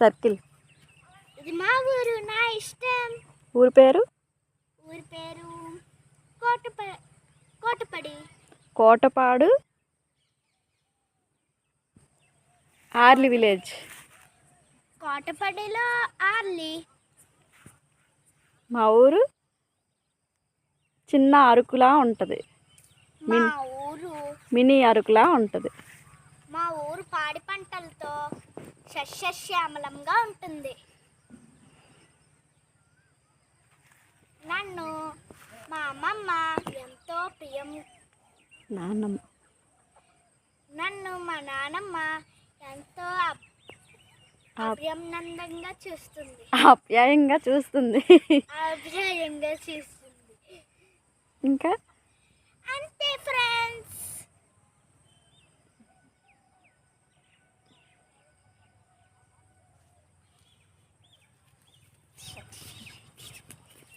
Circle. ఇది మా ఊరు, నా ఇష్టం. ఊరి పేరు? ఊరి పేరు కోటపడి. కోటపాడు ఆర్లి విలేజ్. కోటపడిలో ఆర్లి. మా ఊరు చిన్న అరకులా ఉంటుంది. మా ఊరు మినీ అరకులా ఉంటుంది. మా ఊరు పాడి పంటలతో సస్యశ్యామలంగా ఉంటుంది. నన్ను మా అమ్మమ్మ ఎంతో ప్రియం. నాన్నమ్మ. నన్ను మా నాన్నమ్మ ఎంతో అభినందంగా చూస్తుంది. ఆప్యాయంగా చూస్తుంది. ఆప్యాయంగా చూస్తుంది. ఇంకా అంతే ఫ్రెండ్స్.